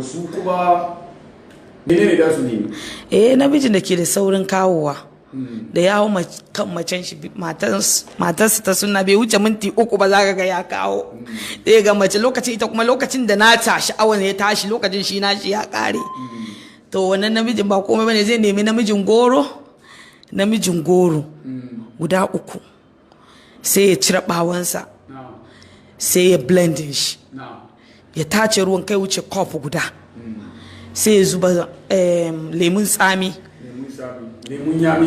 su kuma menene da su ne namijin da ke da saurin kawowa da yawo kan macen shi matarsa ta sunna bai wuce minti 3 ba za ka ga ya kawo sai ga mace lokacin ita kuma lokacin da na tashi awon ya tashi lokacin shi na shi ya kare to wannan namijin ba komai bane zai nemi namijin goro guda 3 sai ya cire bawansa sai ya blendin shi ya tace ruwan kai wuce kofi guda sai ya zuba lemun tsami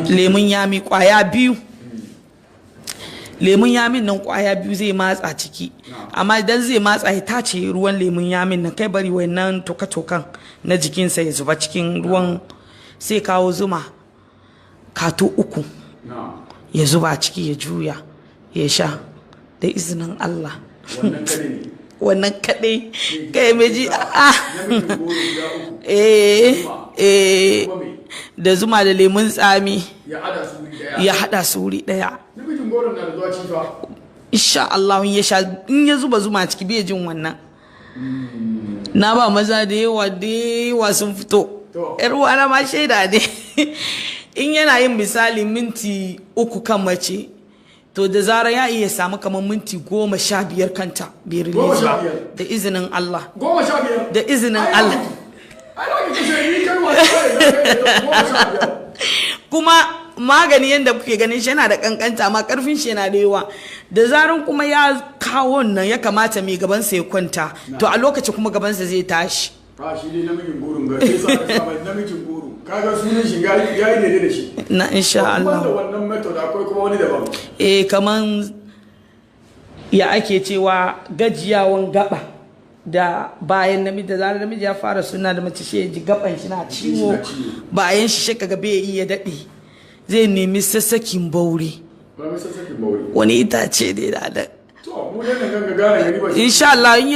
lemun yami kwaya 2 lemun yamin nan kwaya 2 zai matsa ciki amma idan zai matsa ya tace ruwan lemun yamin nan kai bari wannan toka-tokan na jikinsa ya zuba cikin ruwan sai kawo zuma kato 3 ya zuba ciki ya juya ya sha da izinin Allah wannan kadai kai meji da zuma da lemun tsami ya hada su wuri daya insha Allah in ya zuba zuma ciki bai jin wannan na ba maza da yawa sun fito yar uwana ma shaida ne in yana yin misali minti 3 kan mace to da zarar ya iya samu kamar minti 15 kanta bai release ba da izinin Allah 15 da izinin Allah kuma magani yadda kuke ganin shi yana da kankanta amma karfin shi yana da yawa da zaran kuma ya kawo nan ya kamata mai gabansa ya kwanta to a lokacin kuma gabansa zai tashi shi ne namijin gurin ga sai sa namijin guru kaga sunan shi yayi ne da shi na insha Allah kuma da wannan method akwai kuma wani daban kaman ya ake cewa gajiyawan gaba da bayan namiji da zarar namiji ya fara suna da mace shi ji gaban shi na ciwo bayan shi kaga bai iya dade zai nemi sassakin bauri wani itace ne da insha Allah in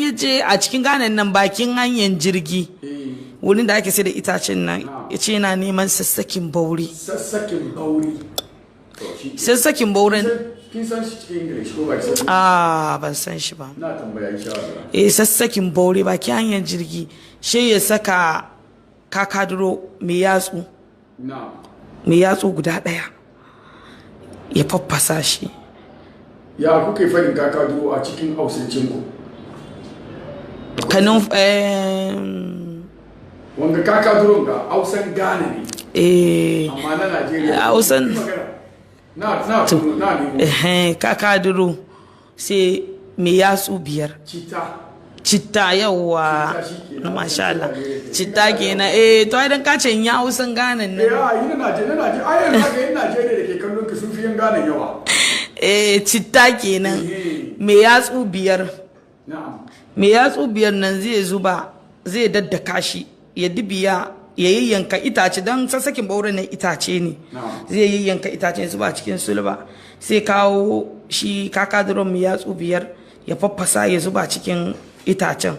yaje a cikin ganan nan bakin hanyar jirgi wurin da ake sai da itacen nan yace yana neman sassakin bauri sassakin baurin kin san shi cikin English ko ba ban san shi ba na tambaya insha Allah sassakin bauri bakin hanyar jirgi shi ya saka kakaduro mai yatsu guda 1 ya faffasa shi ya kuke fadin kakaduro a cikin hausancin ku kanin wanga kakaduro ga hausan Ghana ne amma na Najeriya hausan na kakaduro sai mai yatsu 5 citta yawa na masha Allah citta kenan to idan ka ce ya hausan Ghana ne ina Najeriya ayan haka yin Najeriya da ke kallon ki sun fi yin Ghana yawa citta kenan mai yatsu 5 mai yatsu 5 nan zai zuba zai daddaka shi ya dibiya ya yayyanka itace don sassakin bauren nan itace ne zai yayyanka itace zuba cikin sulba sai kawo shi kakaduron mai yatsu 5 ya faffasa ya zuba cikin itacen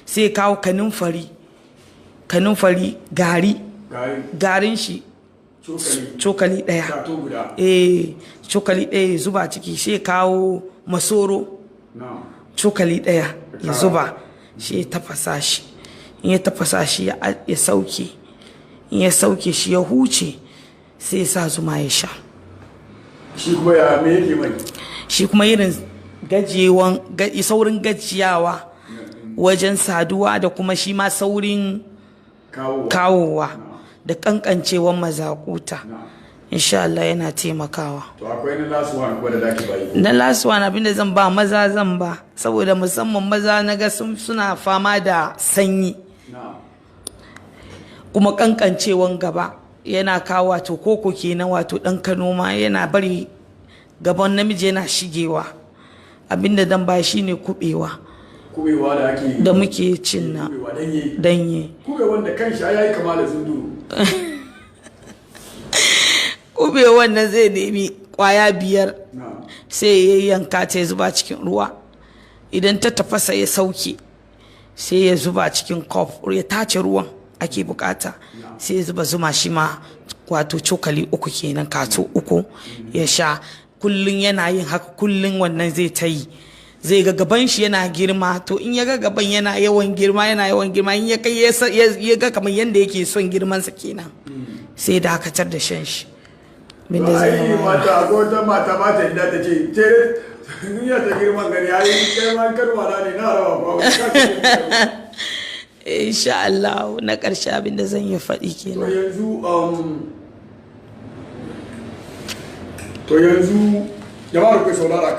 sai kawo kanunfari garin shi cokali 1 cokali 1 ya zuba ciki sai kawo masoro cokali 1 ya zuba shi ya tafasa shi in ya tafasa shi ya sauke in ya sauke shi ya huce sai sa zuma ya sha shi kuma ya me yake mai shi kuma irin saurin gajiyawa wajen saduwa da kuma shi ma saurin kawowa da kankancewan mazakuta insha Allah yana taimakawa to akwai na last one ko da daki bai na last one abinda zan ba maza zan ba saboda musamman maza naga suna fama da sanyi kuma kankancewan gaba yana kawo wato koko kenan wato dan kanoma yana bari gaban namiji yana shigewa abinda dan ba shine kubewa da muke cin na danye kubewan da kanshi yayi kama da zunduru kubewan nan zai nemi kwaya 5 sai ya yanka ta zuba cikin ruwa idan ta tafasa ya sauke sai ya zuba cikin cup ya tace ruwan ake bukata sai ya zuba zuma shi ma wato cokali 3 kenan kato 3 ya sha kullun yana yin haka kullun wannan zai ta yi zai ga gaban shi yana girma, to in ya ga gaban yana yawan girma in ya kai ya ga kamar yanda yake son girman sa kenan sai dakatar da shan shi. Binda zai yi mata ko ta mata inda ta ce duniya ta girman gari yayi kai man karwa ne na rawa ba. Insha Allah na ƙarshe abin da zan yi faɗi kenan. To yanzu jama'ar ku saurara